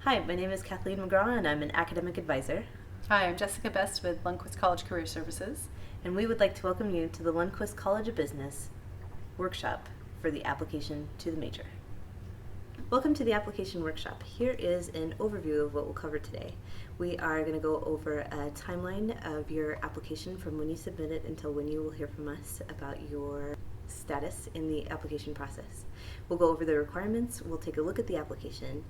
Hi, my name is Kathleen McGraw and I'm an academic advisor. Hi, I'm Jessica Best with Lundquist College Career Services. And we would like to welcome you to the Lundquist College of Business workshop for the application to the major. Welcome to the application workshop. Here is an overview of what we'll cover today. We are going to go over a timeline of your application from when you submit it until when you will hear from us about your status in the application process. We'll go over the requirements, we'll take a look at the application,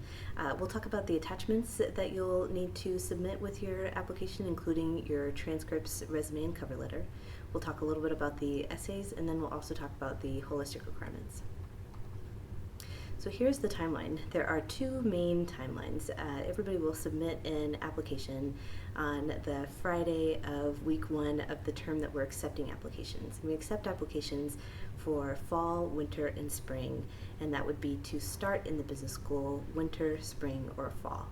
we'll talk about the attachments that you'll need to submit with your application, including your transcripts, resume, and cover letter. We'll talk a little bit about the essays, and then we'll also talk about the holistic requirements. So here's the timeline. There are two main timelines. Everybody will submit an application on the Friday of week 1 of the term that we're accepting applications. And we accept applications for fall, winter, and spring, and that would be to start in the business school, winter, spring, or fall.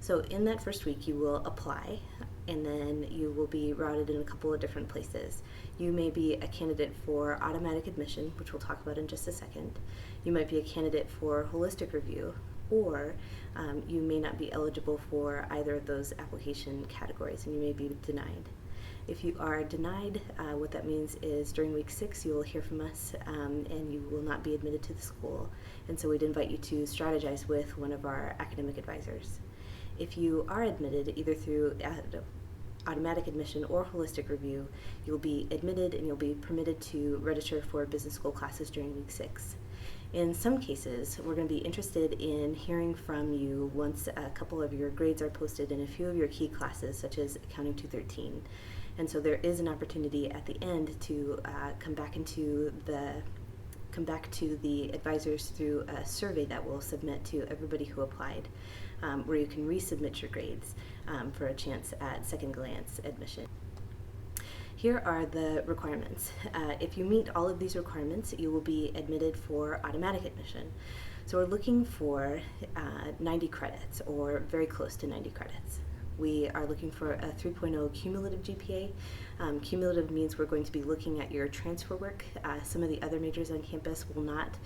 So in that first week you will apply, and then you will be routed in a couple of different places. You may be a candidate for automatic admission, which we'll talk about in just a second. You might be a candidate for holistic review, or you may not be eligible for either of those application categories, and you may be denied. If you are denied, what that means is during week 6 you will hear from us and you will not be admitted to the school, and so we'd invite you to strategize with one of our academic advisors. If you are admitted either through automatic admission or holistic review, you'll be admitted and you'll be permitted to register for business school classes during week 6. In some cases, we're going to be interested in hearing from you once a couple of your grades are posted in a few of your key classes, such as Accounting 213. And so there is an opportunity at the end to come back to the advisors through a survey that we'll submit to everybody who applied, where you can resubmit your grades for a chance at second glance admission. Here are the requirements. If you meet all of these requirements, you will be admitted for automatic admission. So we're looking for 90 credits, or very close to 90 credits. We are looking for a 3.0 cumulative GPA. Cumulative means we're going to be looking at your transfer work. Some of the other majors on campus will not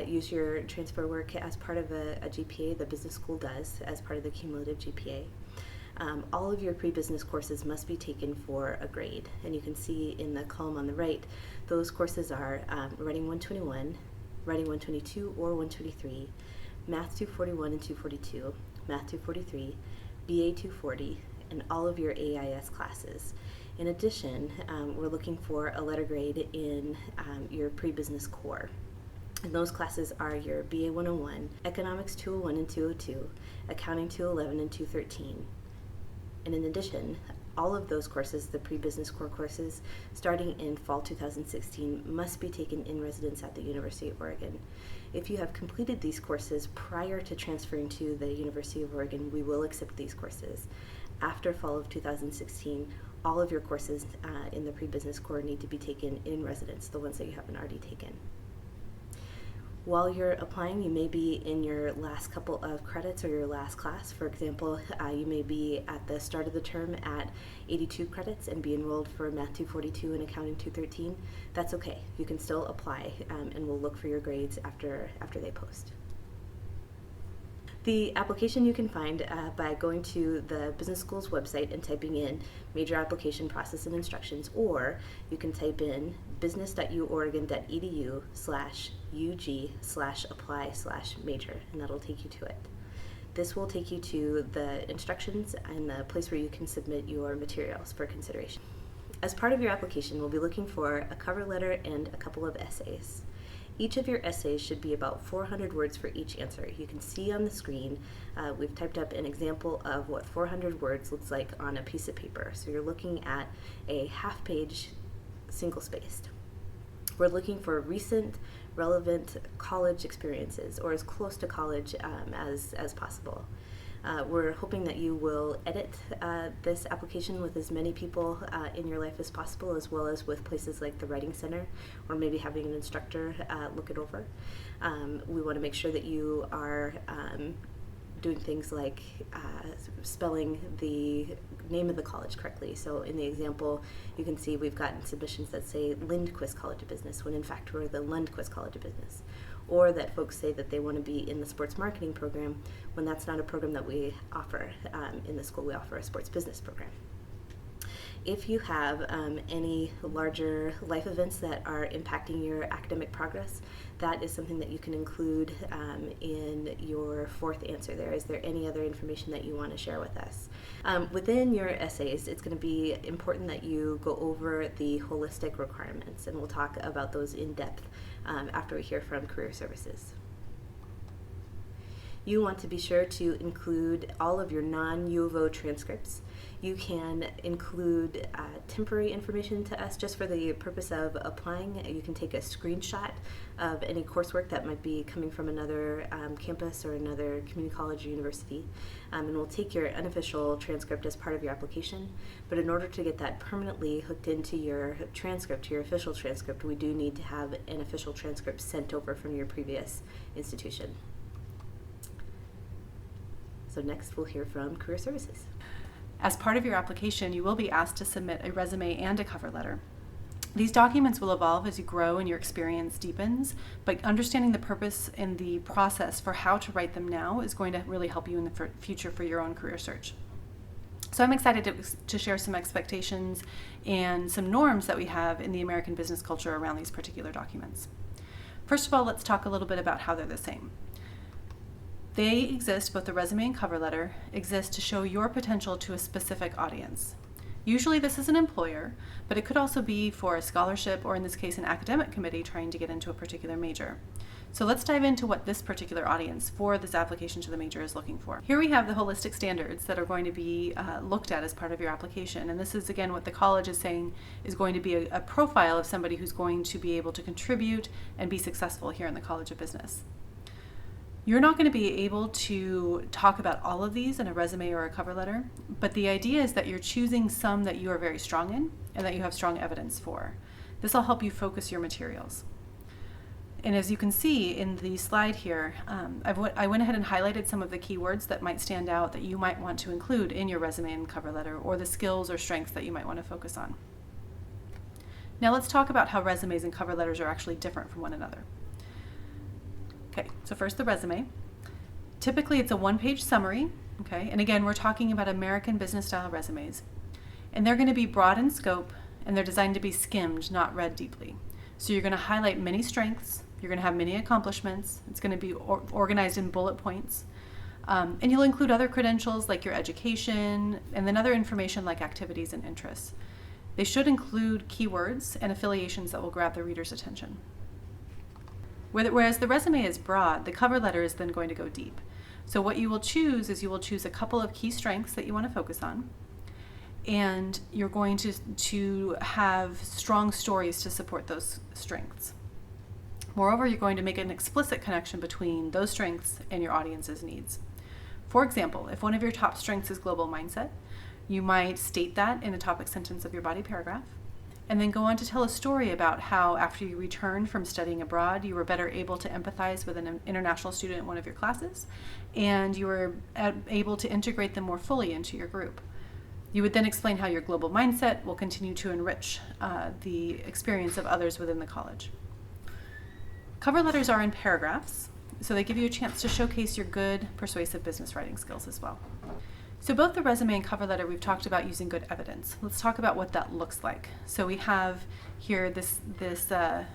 use your transfer work as part of a GPA. The business school does as part of the cumulative GPA. All of your pre-business courses must be taken for a grade, and you can see in the column on the right, those courses are Writing 121, Writing 122 or 123, Math 241 and 242, Math 243, BA 240, and all of your AIS classes. In addition, we're looking for a letter grade in your pre-business core. And those classes are your BA 101, Economics 201 and 202, Accounting 211 and 213. And in addition, all of those courses, the pre-business core courses, starting in fall 2016, must be taken in residence at the University of Oregon. If you have completed these courses prior to transferring to the University of Oregon, we will accept these courses. After fall of 2016, all of your courses in the pre-business core need to be taken in residence, the ones that you haven't already taken. While you're applying, you may be in your last couple of credits or your last class. For example, you may be at the start of the term at 82 credits and be enrolled for Math 242 and Accounting 213. That's okay. You can still apply, and we'll look for your grades after they post. The application you can find by going to the business school's website and typing in major application process and instructions, or you can type in business.uoregon.edu/ug/apply/major, and that'll take you to it. This will take you to the instructions and the place where you can submit your materials for consideration. As part of your application, we'll be looking for a cover letter and a couple of essays. Each of your essays should be about 400 words for each answer. You can see on the screen, we've typed up an example of what 400 words looks like on a piece of paper. So you're looking at a half-page, single-spaced. We're looking for recent, relevant college experiences, or as close to college as possible. We're hoping that you will edit this application with as many people in your life as possible, as well as with places like the Writing Center, or maybe having an instructor look it over. We want to make sure that you are doing things like spelling the name of the college correctly. So in the example, you can see we've gotten submissions that say Lundquist College of Business, when in fact we're the Lundquist College of Business. or that folks say that they want to be in the sports marketing program when that's not a program that we offer. In the school, we offer a sports business program. If you have any larger life events that are impacting your academic progress, that is something that you can include in your fourth answer there. Is there any other information that you want to share with us? Within your essays, it's going to be important that you go over the holistic requirements, and we'll talk about those in depth after we hear from Career Services. You want to be sure to include all of your non-U of O transcripts. You can include temporary information to us just for the purpose of applying. You can take a screenshot of any coursework that might be coming from another campus or another community college or university, and we'll take your unofficial transcript as part of your application. But in order to get that permanently hooked into your transcript, your official transcript, we do need to have an official transcript sent over from your previous institution. So next we'll hear from Career Services. As part of your application, you will be asked to submit a resume and a cover letter. These documents will evolve as you grow and your experience deepens, but understanding the purpose and the process for how to write them now is going to really help you in the future for your own career search. So I'm excited to share some expectations and some norms that we have in the American business culture around these particular documents. First of all, let's talk a little bit about how they're the same. They exist, both the resume and cover letter, exist to show your potential to a specific audience. Usually this is an employer, but it could also be for a scholarship or in this case an academic committee trying to get into a particular major. So let's dive into what this particular audience for this application to the major is looking for. Here we have the holistic standards that are going to be looked at as part of your application. And this is again what the college is saying is going to be a profile of somebody who's going to be able to contribute and be successful here in the College of Business. You're not going to be able to talk about all of these in a resume or a cover letter, but the idea is that you're choosing some that you are very strong in and that you have strong evidence for. This will help you focus your materials. And as you can see in the slide here, I went ahead and highlighted some of the keywords that might stand out that you might want to include in your resume and cover letter, or the skills or strengths that you might want to focus on. Now let's talk about how resumes and cover letters are actually different from one another. Okay, so first the resume. Typically it's a one-page summary, okay? And again, we're talking about American business style resumes. And they're going to be broad in scope, and they're designed to be skimmed, not read deeply. So you're going to highlight many strengths, you're going to have many accomplishments, it's going to be organized in bullet points, and you'll include other credentials like your education, and then other information like activities and interests. They should include keywords and affiliations that will grab the reader's attention. Whereas the resume is broad, the cover letter is then going to go deep. So what you will choose is you will choose a couple of key strengths that you want to focus on, and you're going to have strong stories to support those strengths. Moreover, you're going to make an explicit connection between those strengths and your audience's needs. For example, if one of your top strengths is global mindset, you might state that in a topic sentence of your body paragraph, and then go on to tell a story about how after you returned from studying abroad, you were better able to empathize with an international student in one of your classes, and you were able to integrate them more fully into your group. You would then explain how your global mindset will continue to enrich the experience of others within the college. Cover letters are in paragraphs, so they give you a chance to showcase your good, persuasive business writing skills as well. So both the resume and cover letter, we've talked about using good evidence. Let's talk about what that looks like. So we have here this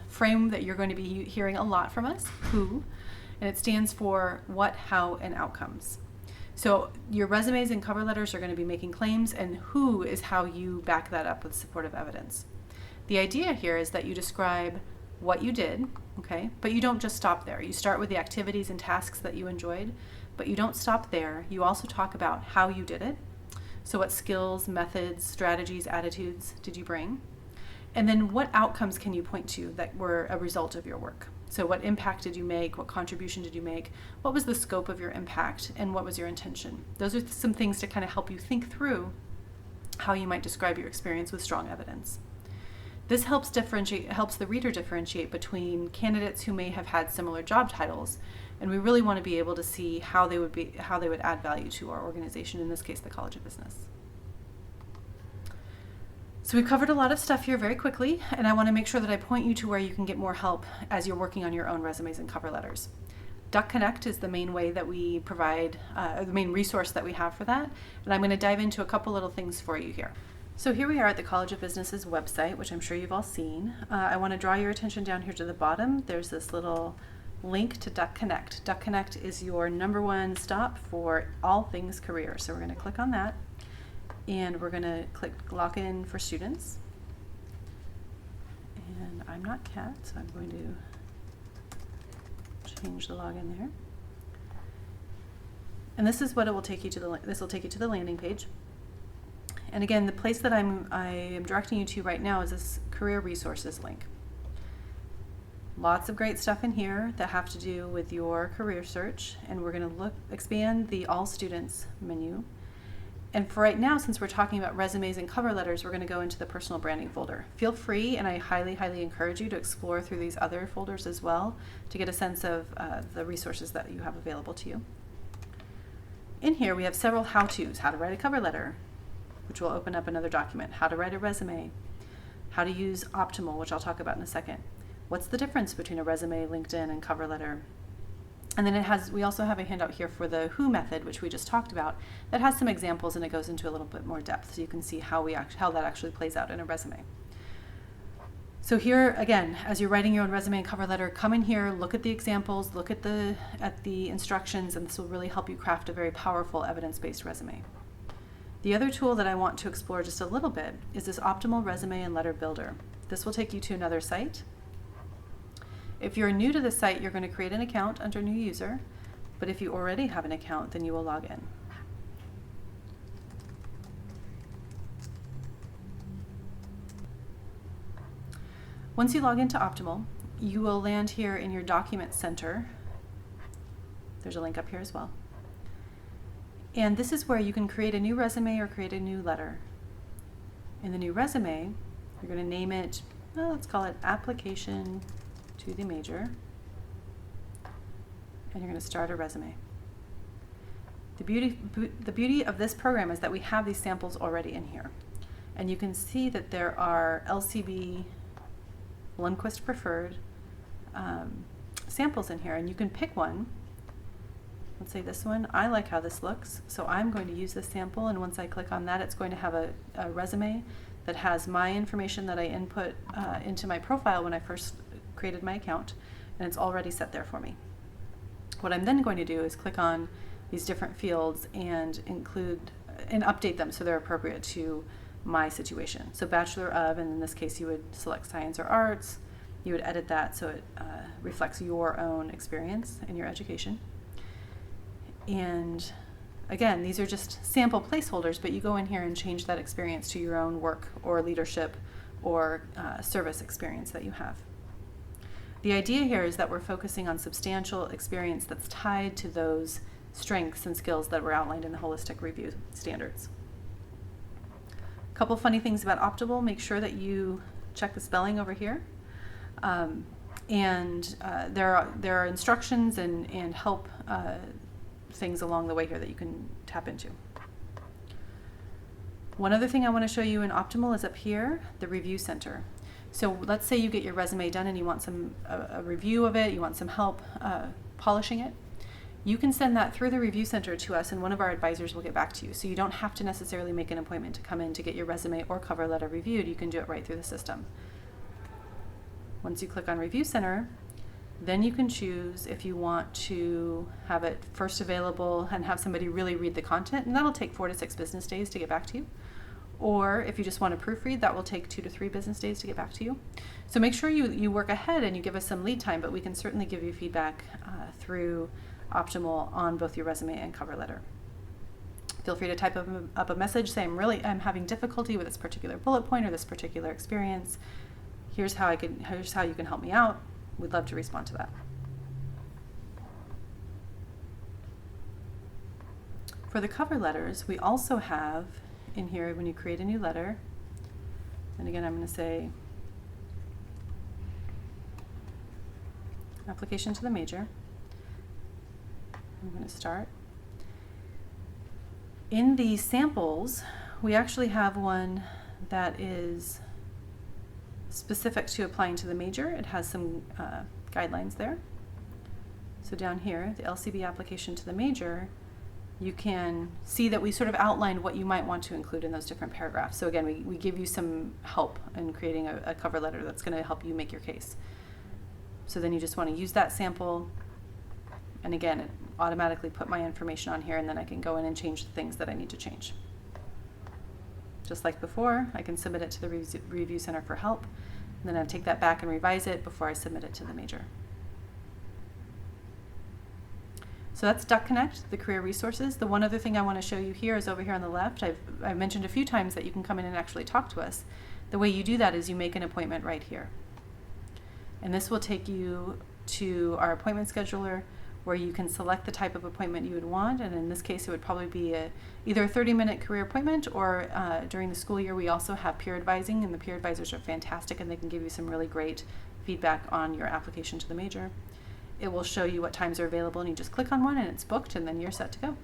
frame that you're going to be hearing a lot from us, WHO, and it stands for what, how, and outcomes. So your resumes and cover letters are going to be making claims, and WHO is how you back that up with supportive evidence. The idea here is that you describe what you did, okay, but you don't just stop there. You start with the activities and tasks that you enjoyed, but you don't stop there. You also talk about how you did it. So what skills, methods, strategies, attitudes did you bring? And then what outcomes can you point to that were a result of your work? So what impact did you make? What contribution did you make? What was the scope of your impact? And what was your intention? Those are some things to kind of help you think through how you might describe your experience with strong evidence. This helps the reader differentiate between candidates who may have had similar job titles, and we really want to be able to see how they would add value to our organization, in this case the College of Business. So we've covered a lot of stuff here very quickly, and I want to make sure that I point you to where you can get more help as you're working on your own resumes and cover letters. DuckConnect is the main way that we provide, the main resource that we have for that, and I'm going to dive into a couple little things for you here. So here we are at the College of Business's website, which I'm sure you've all seen. I want to draw your attention down here to the bottom. There's this little link to DuckConnect. DuckConnect is your #1 stop for all things career. So we're going to click on that. And we're going to click Login for Students. And I'm not Kat, so I'm going to change the login there. And this is what it will take you to. This will take you to the landing page. And again, the place that I am directing you to right now is this Career Resources link. Lots of great stuff in here that have to do with your career search, and we're going to expand the All Students menu. And for right now, since we're talking about resumes and cover letters, we're going to go into the personal branding folder. Feel free, and I highly, highly encourage you to explore through these other folders as well to get a sense of the resources that you have available to you. In here, we have several how-tos: how to write a cover letter, which will open up another document, how to write a resume, how to use Optimal, which I'll talk about in a second. What's the difference between a resume, LinkedIn, and cover letter? And then we also have a handout here for the Who method, which we just talked about, that has some examples and it goes into a little bit more depth so you can see how that actually plays out in a resume. So here, again, as you're writing your own resume and cover letter, come in here, look at the examples, look at the instructions, and this will really help you craft a very powerful evidence-based resume. The other tool that I want to explore just a little bit is this Optimal Resume and Letter Builder. This will take you to another site. If you're new to the site, you're going to create an account under New User, but if you already have an account, then you will log in. Once you log into Optimal, you will land here in your Document Center. There's a link up here as well. And this is where you can create a new resume or create a new letter. In the new resume, you're going to name it, well, let's call it Application to the Major, and you're going to start a resume. The beauty of this program is that we have these samples already in here, and you can see that there are LCB Lundquist preferred samples in here, and you can pick one. Let's say this one. I like how this looks, so I'm going to use this sample, and once I click on that, it's going to have a resume that has my information that I input into my profile when I first created my account, and it's already set there for me. What I'm then going to do is click on these different fields and include and update them so they're appropriate to my situation. So Bachelor of, and in this case you would select Science or Arts. You would edit that so it reflects your own experience in your education. And again, these are just sample placeholders, but you go in here and change that experience to your own work or leadership or service experience that you have. The idea here is that we're focusing on substantial experience that's tied to those strengths and skills that were outlined in the holistic review standards. A couple funny things about Optimal: make sure that you check the spelling over here. There are instructions and help things along the way here that you can tap into. One other thing I want to show you in Optimal is up here, the Review Center. So let's say you get your resume done and you want a review of it, you want some help polishing it. You can send that through the Review Center to us, and one of our advisors will get back to you. So you don't have to necessarily make an appointment to come in to get your resume or cover letter reviewed. You can do it right through the system. Once you click on Review Center, then you can choose if you want to have it first available and have somebody really read the content, and that'll take 4 to 6 business days to get back to you. Or if you just want to proofread, that will take 2 to 3 business days to get back to you. So make sure you work ahead and you give us some lead time, but we can certainly give you feedback through Optimal on both your resume and cover letter. Feel free to type up a message saying, I'm having difficulty with this particular bullet point or this particular experience. Here's how you can help me out. We'd love to respond to that. For the cover letters, we also have in here, when you create a new letter, and again, I'm going to say Application to the Major. I'm going to start. In the samples, we actually have one that is specific to applying to the major. It has some guidelines there. So down here, the LCB application to the major, you can see that we sort of outlined what you might want to include in those different paragraphs. So again, we give you some help in creating a cover letter that's going to help you make your case. So then you just want to use that sample, and again, it automatically put my information on here, and then I can go in and change the things that I need to change. Just like before, I can submit it to the Review Center for help, and then I take that back and revise it before I submit it to the major. So that's DuckConnect, the career resources. The one other thing I want to show you here is over here on the left. I've mentioned a few times that you can come in and actually talk to us. The way you do that is you make an appointment right here. And this will take you to our appointment scheduler, where you can select the type of appointment you would want. And in this case, it would probably be either a 30-minute career appointment, or during the school year, we also have peer advising, and the peer advisors are fantastic, and they can give you some really great feedback on your application to the major. It will show you what times are available, and you just click on one and it's booked, and then you're set to go.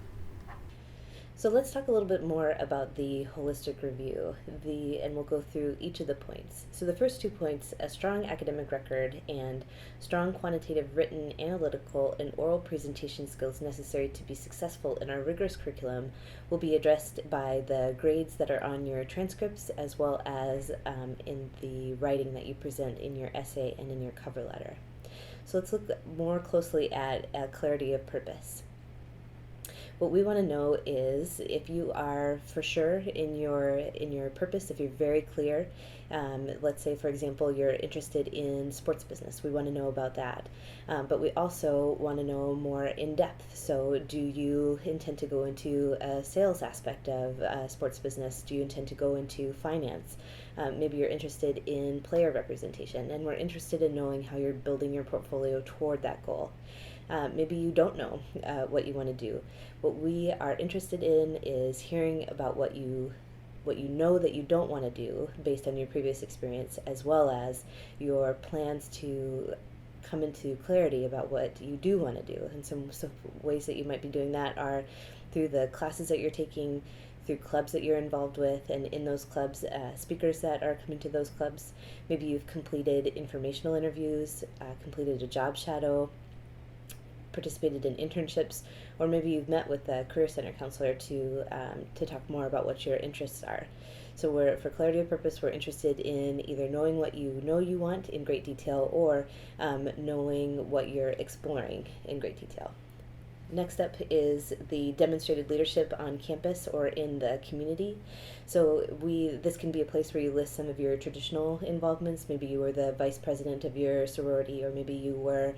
So let's talk a little bit more about the holistic review, and we'll go through each of the points. So the first 2 points, a strong academic record and strong quantitative written, analytical, and oral presentation skills necessary to be successful in our rigorous curriculum, will be addressed by the grades that are on your transcripts, as well as in the writing that you present in your essay and in your cover letter. So let's look more closely at clarity of purpose. What we want to know is if you are for sure in your purpose, if you're very clear. Let's say, for example, you're interested in sports business. We want to know about that. But we also want to know more in depth. So do you intend to go into a sales aspect of sports business? Do you intend to go into finance? Maybe you're interested in player representation, and we're interested in knowing how you're building your portfolio toward that goal. Maybe you don't know what you want to do. What we are interested in is hearing about what you know that you don't want to do based on your previous experience, as well as your plans to come into clarity about what you do want to do. And some ways that you might be doing that are through the classes that you're taking, through clubs that you're involved with, and in those clubs, speakers that are coming to those clubs. Maybe you've completed informational interviews, completed a job shadow, participated in internships, or maybe you've met with a career center counselor to talk more about what your interests are. So for clarity of purpose, we're interested in either knowing what you know you want in great detail, or knowing what you're exploring in great detail. Next up is the demonstrated leadership on campus or in the community. So this can be a place where you list some of your traditional involvements. Maybe you were the vice president of your sorority, or maybe you were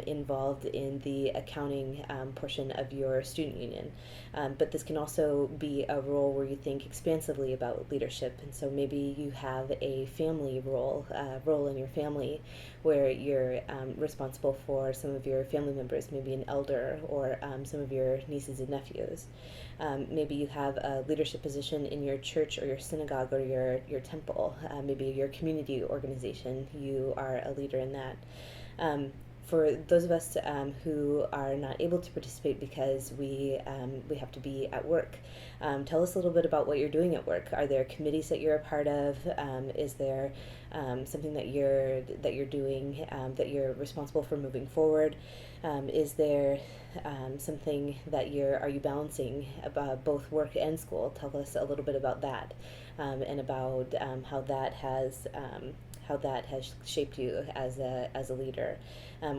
involved in the accounting portion of your student union. But this can also be a role where you think expansively about leadership. And so maybe you have a family role in your family, where you're responsible for some of your family members, maybe an elder, or some of your nieces and nephews. Maybe you have a leadership position in your church or your synagogue or your temple, maybe your community organization. You are a leader in that. For those of us who are not able to participate because we have to be at work, tell us a little bit about what you're doing at work. Are there committees that you're a part of? Is there something that you're doing that you're responsible for moving forward? Is there something that are you balancing about both work and school? Tell us a little bit about that, and about how that has shaped you as a leader.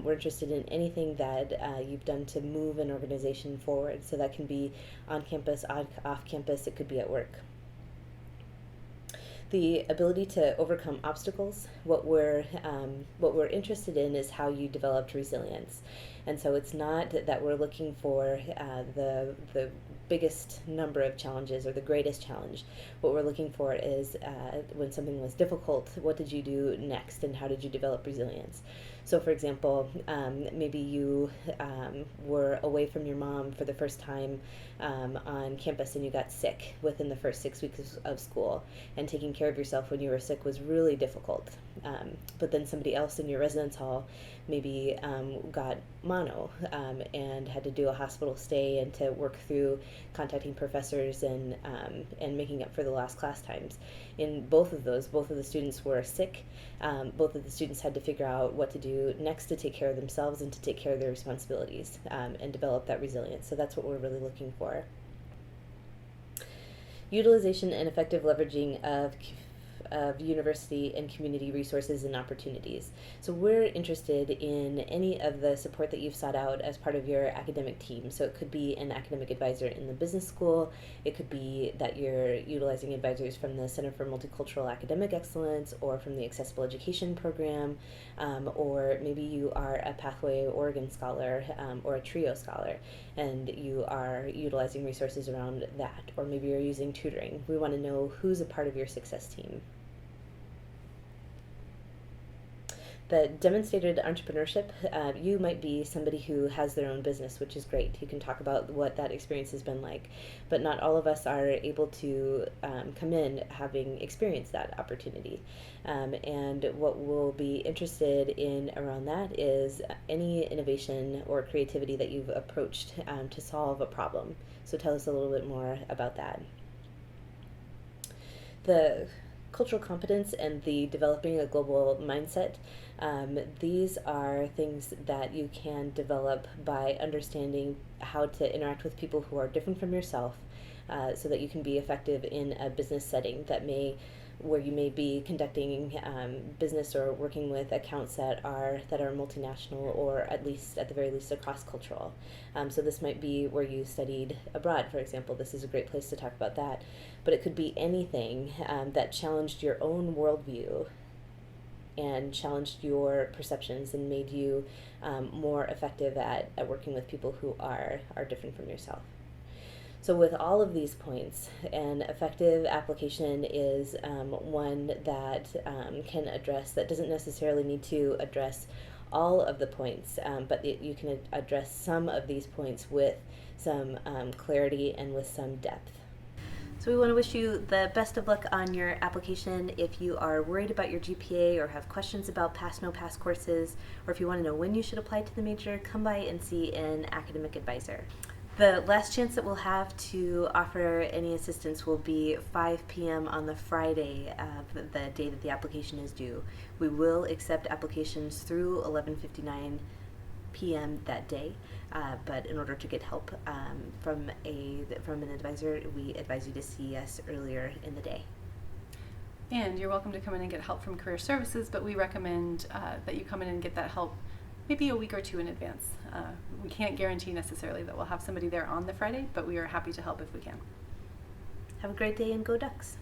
We're interested in anything that you've done to move an organization forward. So that can be on campus, off campus, it could be at work. The ability to overcome obstacles. What we're interested in is how you developed resilience. And so it's not that we're looking for the biggest number of challenges or the greatest challenge. What we're looking for is when something was difficult, what did you do next, and how did you develop resilience? So for example, maybe you were away from your mom for the first time on campus, and you got sick within the first 6 weeks of school, and taking care of yourself when you were sick was really difficult. But then somebody else in your residence hall maybe got mono and had to do a hospital stay and to work through contacting professors and making up for the lost class times. In both of the students were sick. Both of the students had to figure out what to do next to take care of themselves and to take care of their responsibilities and develop that resilience. So that's what we're really looking for. Utilization and effective leveraging of university and community resources and opportunities. So we're interested in any of the support that you've sought out as part of your academic team. So it could be an academic advisor in the business school. It could be that you're utilizing advisors from the Center for Multicultural Academic Excellence or from the Accessible Education Program, or maybe you are a Pathway Oregon Scholar or a TRIO Scholar, and you are utilizing resources around that, or maybe you're using tutoring. We want to know who's a part of your success team. The demonstrated entrepreneurship, you might be somebody who has their own business, which is great. You can talk about what that experience has been like, but not all of us are able to come in having experienced that opportunity. And what we'll be interested in around that is any innovation or creativity that you've approached to solve a problem. So tell us a little bit more about that. The cultural competence and the developing a global mindset, these are things that you can develop by understanding how to interact with people who are different from yourself, so that you can be effective in a business setting where you may be conducting business or working with accounts that are multinational, or at the very least cross-cultural. So this might be where you studied abroad, for example. This is a great place to talk about that. But it could be anything that challenged your own worldview and challenged your perceptions and made you more effective at working with people who are different from yourself. So with all of these points, an effective application is one that that doesn't necessarily need to address all of the points, but you can address some of these points with some clarity and with some depth. So we want to wish you the best of luck on your application. If you are worried about your GPA or have questions about pass, no pass courses, or if you want to know when you should apply to the major, come by and see an academic advisor. The last chance that we'll have to offer any assistance will be 5 p.m. on the Friday of the day that the application is due. We will accept applications through 11:59 p.m. that day, but in order to get help from an advisor, we advise you to see us earlier in the day. And you're welcome to come in and get help from Career Services, but we recommend that you come in and get that help maybe a week or two in advance. We can't guarantee necessarily that we'll have somebody there on the Friday, but we are happy to help if we can. Have a great day and go Ducks!